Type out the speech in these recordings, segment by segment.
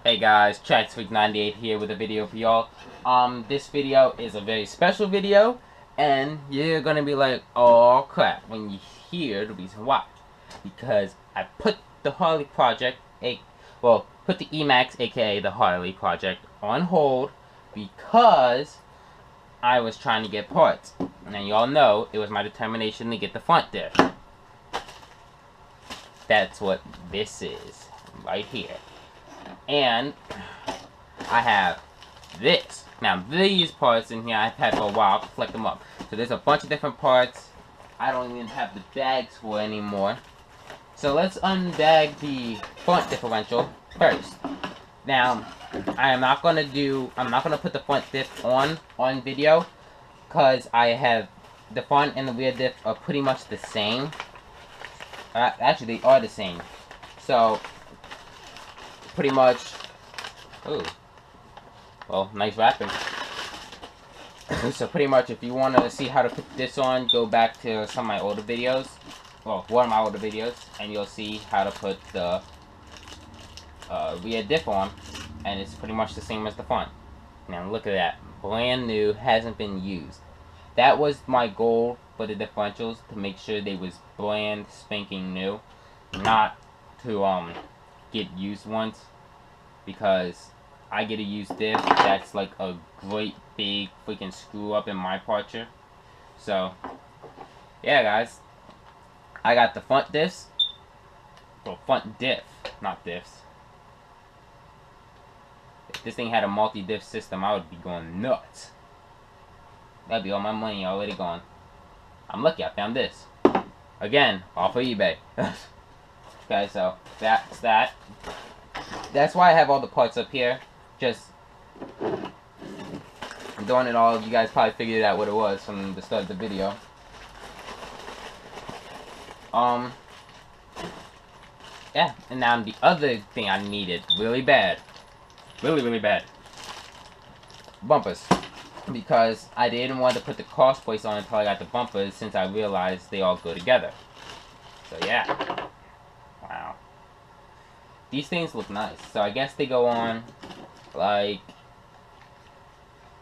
Hey guys, TracksFreak98 here with a video for y'all. This video is a very special video, and you're gonna be like, oh crap, when you hear the reason why. Because I put the Harley Project, put the Emax, aka the Harley Project, on hold because I was trying to get parts. And y'all know, it was my determination to get the front diff. That's what this is, right here. And I have this. Now these parts in here I've had for a while. I'll collect them up. So there's a bunch of different parts I don't even have the bags for anymore. So let's unbag the front differential first. Now I'm not gonna put the front diff on video because I have the front and the rear diff are pretty much the same. Actually they are the same. So pretty much, ooh, well, nice wrapping. So pretty much, if you want to see how to put this on, go back to some of my older videos, well, one of my older videos, and you'll see how to put the rear diff on, and it's pretty much the same as the front. Now look at that, brand new, hasn't been used. That was my goal for the differentials, to make sure they was brand spanking new, not to get used once, because I get a used diff that's like a great big freaking screw up in my parture. So yeah guys, I got the front diffs, well, front diff, not diffs. If this thing had a multi-diff system, I would be going nuts. That'd be all my money already gone. I'm lucky I found this. Again, off of eBay. Okay, so that's that. That's why I have all the parts up here. Just I'm doing it all. You guys probably figured out what it was from the start of the video. Yeah, and now the other thing I needed really bad. Really bad. Bumpers. Because I didn't want to put the cross plates on until I got the bumpers, since I realized they all go together. So yeah. Wow. These things look nice. So I guess they go on like,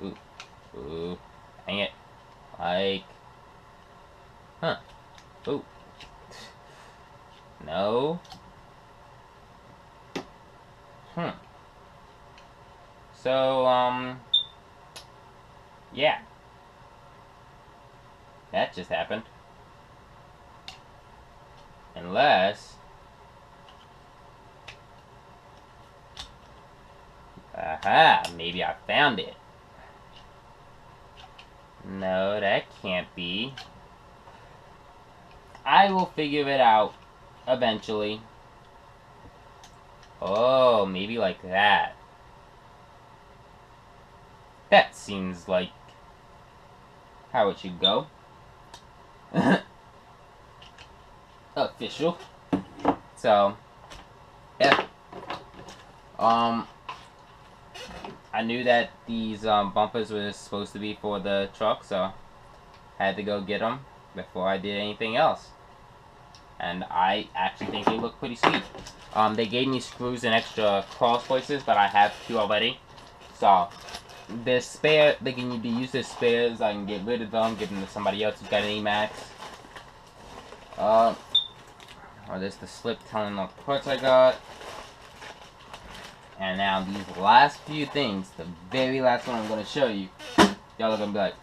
ooh, dang it. Like, huh. Ooh. No. So, yeah. That just happened. Unless, aha, maybe I found it. No, that can't be. I will figure it out eventually. Oh, maybe like that. That seems like how it should go. Official. So, yeah. I knew that these bumpers were supposed to be for the truck, so I had to go get them before I did anything else. And I actually think they look pretty sweet. They gave me screws and extra cross places, but I have 2 already. So, the spare, they can be used as spares. I can get rid of them, give them to somebody else who's got an Emax. Or there's the slip telling all the parts I got. And now these last few things, the very last one I'm going to show you, y'all are going to be like,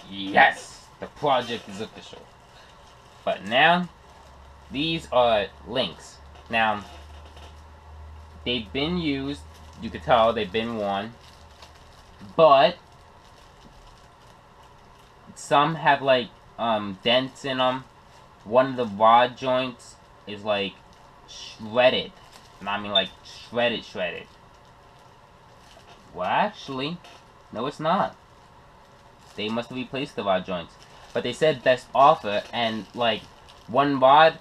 yes, the project is official. But now, these are links. Now, they've been used, you could tell they've been worn, but some have like dents in them. One of the rod joints is like shredded. And I mean like shredded. Well, actually, no, it's not. They must have replaced the rod joints. But they said best offer, and like one rod,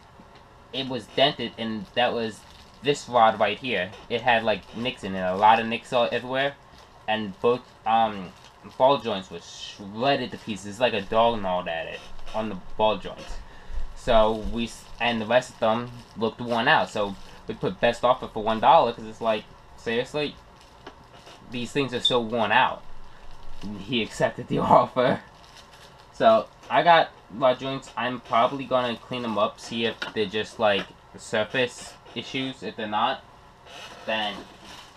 it was dented, and that was this rod right here. It had like nicks in it, a lot of nicks all everywhere, and both ball joints were shredded to pieces. It's like a dog gnawed at it on the ball joints. So and the rest of them looked worn out. So we put best offer for $1 because it's like seriously, these things are so worn out. He accepted the offer. So, I got a lot of joints. I'm probably gonna clean them up, see if they're just like surface issues. If they're not, then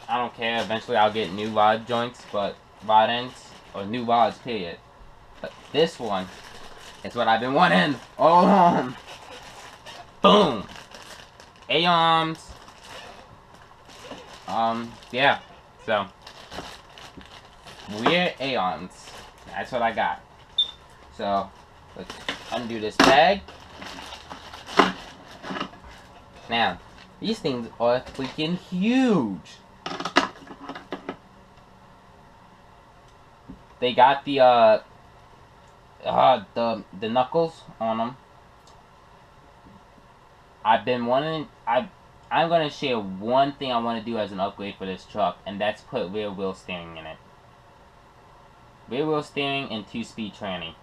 I don't care. Eventually I'll get new rod joints, but rod ends, or new rods, period. But this one is what I've been wanting all along. Boom! A-arms. Yeah. So, weird A-arms. That's what I got. So, let's undo this bag. Now, these things are freaking huge. They got the knuckles on them. I've been wanting. I'm gonna share one thing I want to do as an upgrade for this truck, and that's put rear wheel steering in it. Rear wheel steering and 2-speed tranny.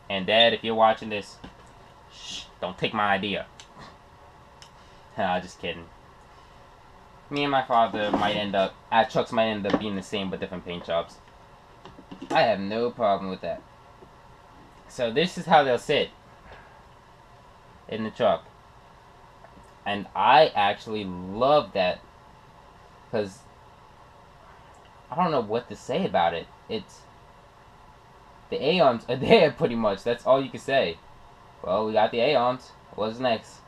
And Dad, if you're watching this, shh, don't take my idea. Nah, just kidding. Me and my father might end up, our trucks might end up being the same but different paint jobs. I have no problem with that. So this is how they'll sit in the truck. And I actually love that, because I don't know what to say about it. It's, the A-arms are there pretty much. That's all you can say. Well, we got the A-arms. What's next?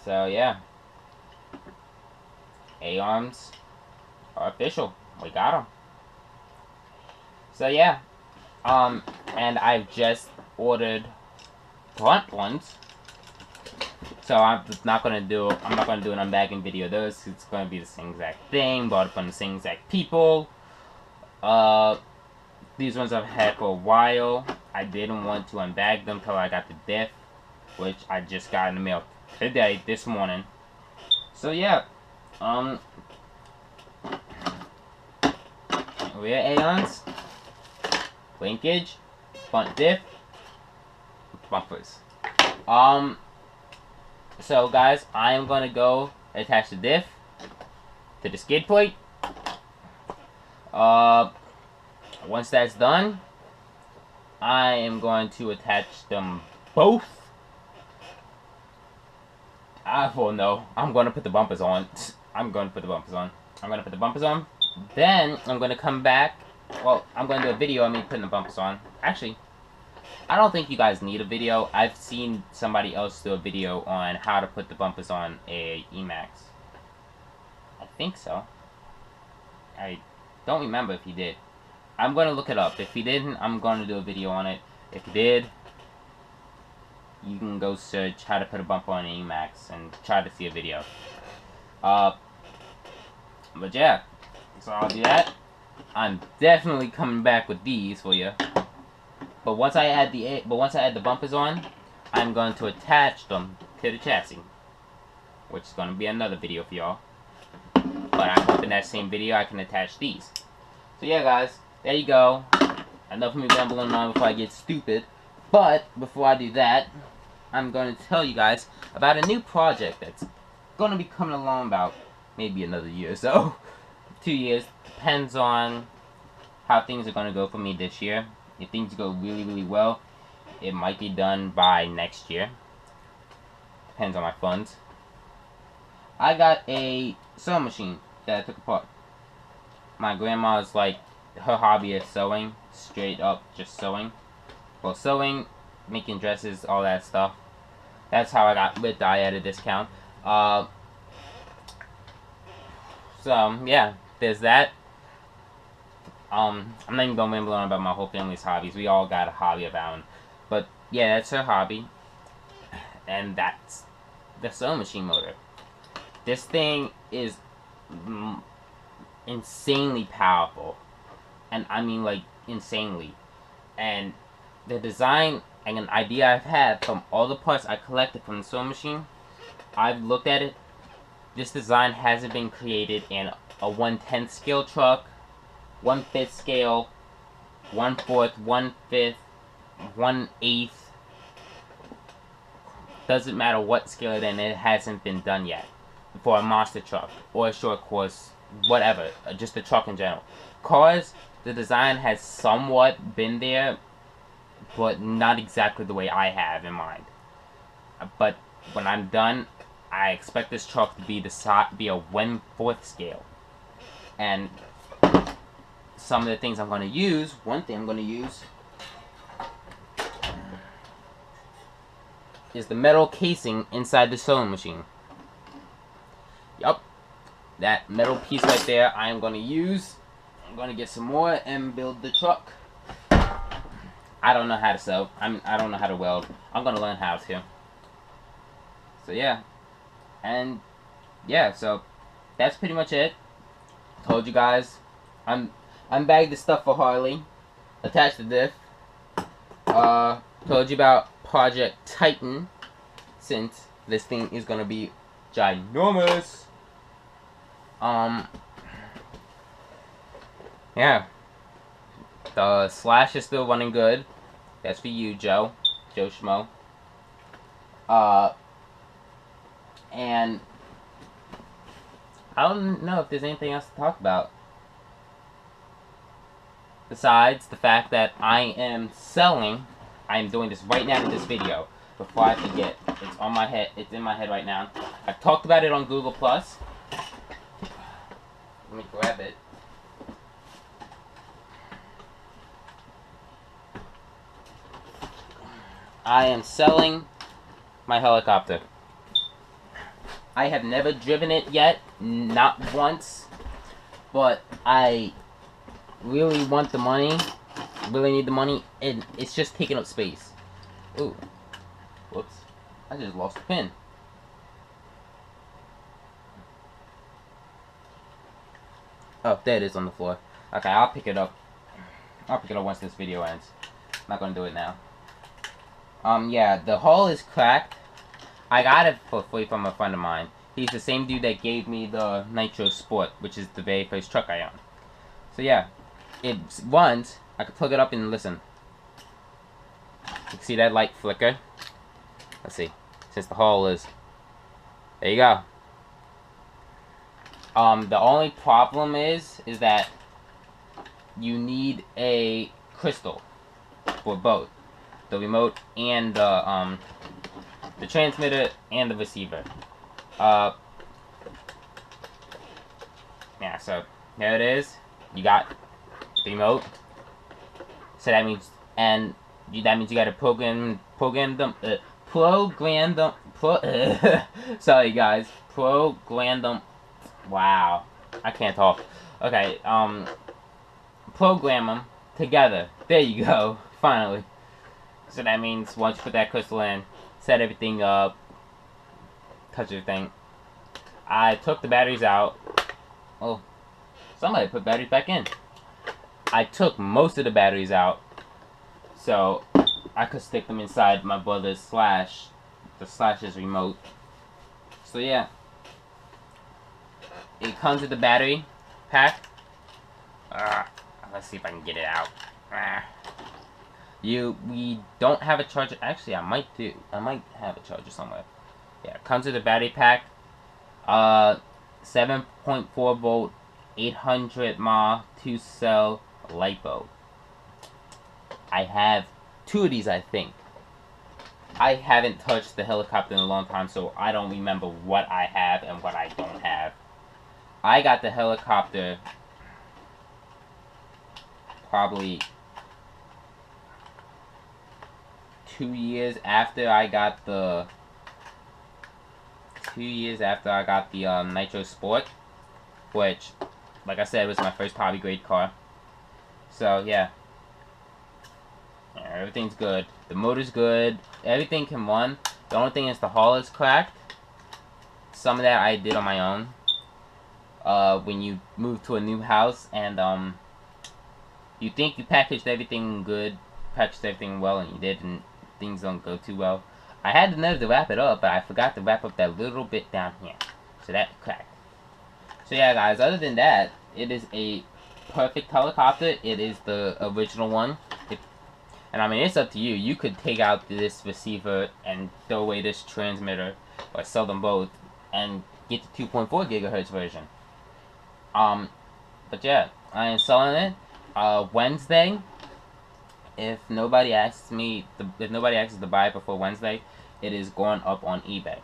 So yeah. A-arms are official. We got them. So yeah. And I've just ordered front ones. So I'm not gonna do an unbagging video of those. It's gonna be the same exact thing, bought from the same exact people. These ones I've had for a while. I didn't want to unbag them till I got the diff, which I just got in the mail today, this morning. So yeah, rear A-arms, linkage, front diff, bumpers. So guys, I am gonna go attach the diff to the skid plate. Once that's done, I am going to attach them both. Well, no, I'm going to put the bumpers on. I'm going to put the bumpers on. Then, I'm going to come back. Well, I'm going to do a video of me putting the bumpers on. Actually, I don't think you guys need a video. I've seen somebody else do a video on how to put the bumpers on a E-Max. I think so. I don't remember if he did. I'm going to look it up. If he didn't, I'm going to do a video on it. If he did, you can go search how to put a bumper on an E-Max and try to see a video. But yeah, so I'll do that. I'm definitely coming back with these for you. But once I add the bumpers on, I'm going to attach them to the chassis, which is going to be another video for y'all. But I hope in that same video I can attach these. So yeah, guys, there you go. Enough of me rambling on before I get stupid. But before I do that, I'm going to tell you guys about a new project that's going to be coming along about maybe another year or so. 2 years. Depends on how things are going to go for me this year. If things go really, really well, it might be done by next year. Depends on my funds. I got a sewing machine that I took apart. My grandma's like, her hobby is sewing. Straight up just sewing. Well, sewing, making dresses, all that stuff. That's how I got with I at a discount. So yeah, there's that. I'm not even gonna ramble on about my whole family's hobbies. We all got a hobby of our own. But yeah, that's her hobby. And that's the sewing machine motor. This thing is insanely powerful. And I mean like insanely. And the design and an idea I've had from all the parts I collected from the sewing machine, I've looked at it. This design hasn't been created in a 1/10 scale truck, 1/5 scale, 1/4, 1/5, 1/8, doesn't matter what scale it in, it hasn't been done yet for a monster truck or a short course, whatever, just a truck in general. Cars, the design has somewhat been there, but not exactly the way I have in mind. But when I'm done, I expect this truck to be a 1/4 scale. And some of the things I'm going to use, one thing I'm going to use is the metal casing inside the sewing machine. Yup, that metal piece right there I am going to use. I'm going to get some more and build the truck. I don't know how to sew. I don't know how to weld. I'm going to learn how to. So yeah. And yeah, so that's pretty much it. Told you guys. I'm bagged the stuff for Harley. Attached the diff. Told you about Project Titan, since this thing is gonna be ginormous. Yeah. The slash is still running good. That's for you, Joe Schmo. And I don't know if there's anything else to talk about. Besides the fact that I am doing this right now in this video. Before I forget, it's on my head. It's in my head right now. I've talked about it on Google+. Let me grab it. I am selling my helicopter. I have never driven it yet, not once, but I really want the money, really need the money, and it's just taking up space. Ooh, whoops, I just lost the pin. Oh, there it is on the floor. Okay, I'll pick it up. I'll pick it up once this video ends. I'm not gonna do it now. Yeah, the hull is cracked. I got it for free from a friend of mine. He's the same dude that gave me the Nitro Sport, which is the very first truck I own. So yeah, it runs. I could plug it up and listen. You can see that light flicker. Let's see, since the hull is... There you go. The only problem is that you need a crystal for both. The remote and the transmitter and the receiver. Yeah, so there it is. You got the remote. So that means, you gotta program them. Sorry guys, program them. Wow, I can't talk. Okay, program them together. There you go. Finally. So that means once you put that crystal in, set everything up, touch everything. I took the batteries out. Oh, somebody put batteries back in. I took most of the batteries out, so I could stick them inside my brother's Slash's remote. So yeah, it comes with the battery pack. Let's see if I can get it out. We don't have a charger. Actually, I might do. I might have a charger somewhere. Yeah, it comes with a battery pack. 7.4 volt, 800 mAh, 2-cell LiPo. I have 2 of these, I think. I haven't touched the helicopter in a long time, so I don't remember what I have and what I don't have. I got the helicopter probably 2 years after I got the Nitro Sport, which, like I said, was my first hobby grade car. So yeah, everything's good. The motor's good. Everything can run. The only thing is the hull is cracked. Some of that I did on my own. When you move to a new house and you think you packaged everything good, packaged everything well, and you didn't. Things don't go too well. I had the nerve to wrap it up, but I forgot to wrap up that little bit down here. So that cracked. So yeah, guys, other than that, it is a perfect helicopter. It is the original one. And I mean, it's up to you. You could take out this receiver and throw away this transmitter, or sell them both, and get the 2.4 gigahertz version. But yeah, I am selling it Wednesday. If nobody asks to buy it before Wednesday, it is going up on eBay.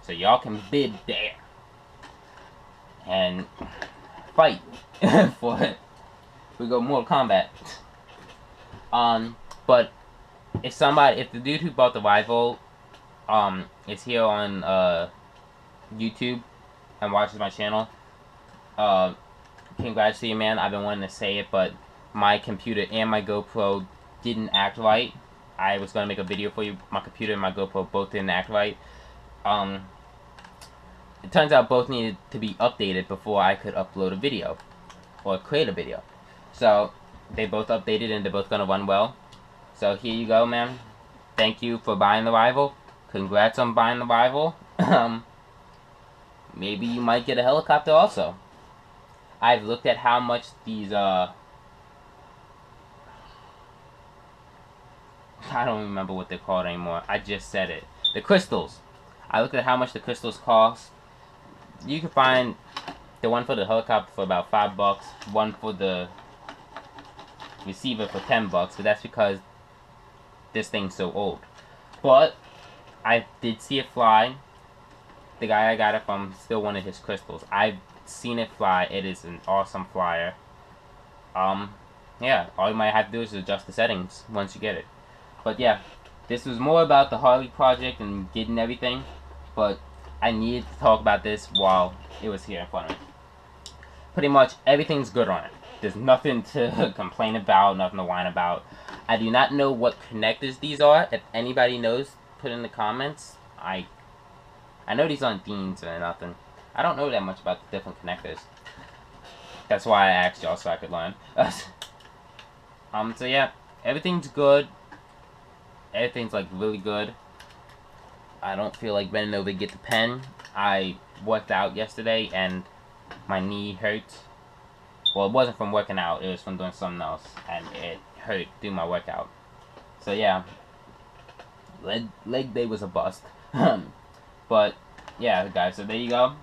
So y'all can bid there and fight for it. We go Mortal Kombat. But if the dude who bought the rival, is here on YouTube and watches my channel, congrats to you, man. I've been wanting to say it, but my computer and my GoPro didn't act right. I was gonna make a video for you. My computer and my GoPro both didn't act right. It turns out both needed to be updated before I could upload a video or create a video. So they both updated and they're both gonna run well. So here you go, man. Thank you for buying the rival. Congrats on buying the rival. Maybe you might get a helicopter also. I've looked at how much these I don't remember what they're called anymore. I just said it. The crystals. I looked at how much the crystals cost. You can find the one for the helicopter for about $5, one for the receiver for $10, but that's because this thing's so old. But I did see it fly. The guy I got it from still wanted his crystals. I've seen it fly. It is an awesome flyer. Yeah, all you might have to do is adjust the settings once you get it. But yeah, this was more about the Harley Project and getting everything, but I needed to talk about this while it was here in front of me. Pretty much everything's good on it. There's nothing to complain about, nothing to whine about. I do not know what connectors these are. If anybody knows, put in the comments. I know these aren't Dean's or nothing. I don't know that much about the different connectors. That's why I asked y'all so I could learn. So yeah, everything's good. Everything's like really good. I don't feel like bending over to get the pen. I worked out yesterday and my knee hurts. Well, it wasn't from working out. It was from doing something else, and it hurt through my workout. So yeah, leg day was a bust. But yeah, guys. So there you go.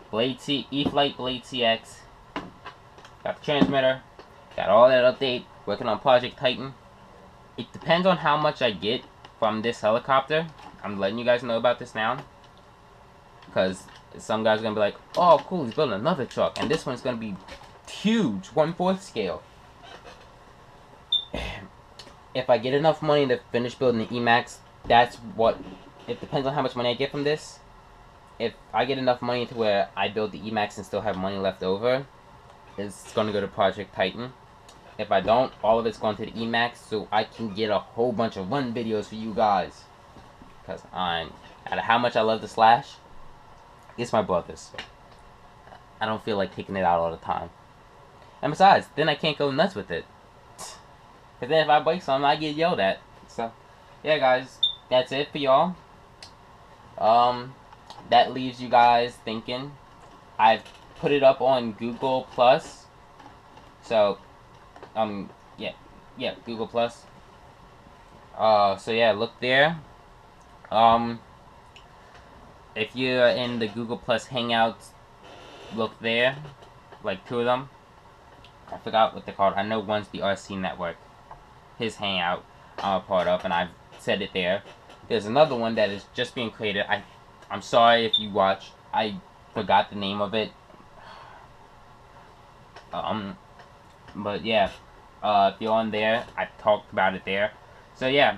Blade C, E-Flight Blade CX. Got the transmitter. Got all that update. Working on Project Titan. It depends on how much I get from this helicopter. I'm letting you guys know about this now. Because some guys are going to be like, oh, cool, he's building another truck. And this one's going to be huge, 1/4 scale. If I get enough money to finish building the E-Max, that's what... It depends on how much money I get from this. If I get enough money to where I build the E-Max and still have money left over, it's going to go to Project Titan. If I don't, all of it's going to the E-Max, so I can get a whole bunch of run videos for you guys. Because out of how much I love the Slash, it's my brother's. I don't feel like taking it out all the time. And besides, then I can't go nuts with it. Because then if I break something, I get yelled at. So, yeah guys, that's it for y'all. That leaves you guys thinking. I've put it up on Google+. So... yeah, Google+. So yeah, look there. If you're in the Google+ Hangouts, look there. Like 2 of them. I forgot what they're called. I know one's the RC Network. His Hangout I'm a part of, and I've said it there. There's another one that is just being created. I'm sorry if you watch. I forgot the name of it. But yeah. If you're on there, I talked about it there. So yeah.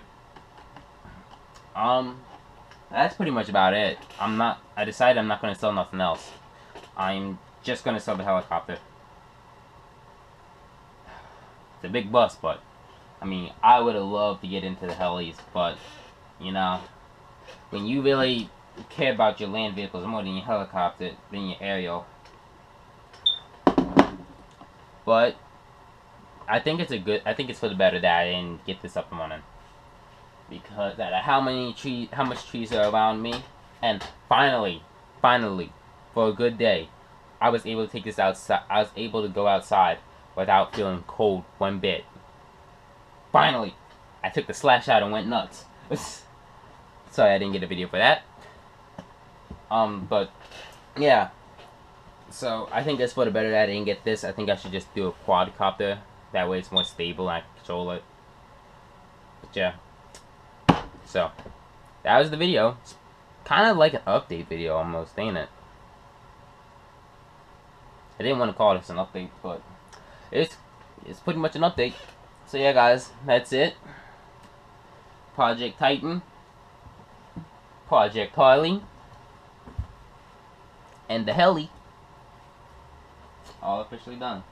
That's pretty much about it. I decided I'm not going to sell nothing else. I'm just going to sell the helicopter. It's a big bust, but I mean, I would have loved to get into the helis, but you know, when you really care about your land vehicles more than your helicopter, than your aerial. But I think it's for the better that I didn't get this up and running. Because how much trees are around me, and finally, for a good day, I was able to take this outside. I was able to go outside without feeling cold one bit. Finally, I took the slash out and went nuts. Sorry I didn't get a video for that. But yeah. So I think that's for the better that I didn't get this. I think I should just do a quadcopter. That way it's more stable and I can control it. But yeah. So that was the video. It's kind of like an update video almost, ain't it? I didn't want to call this an update, but it's pretty much an update. So yeah, guys, that's it. Project Titan, Project Harley, and the Heli all officially done.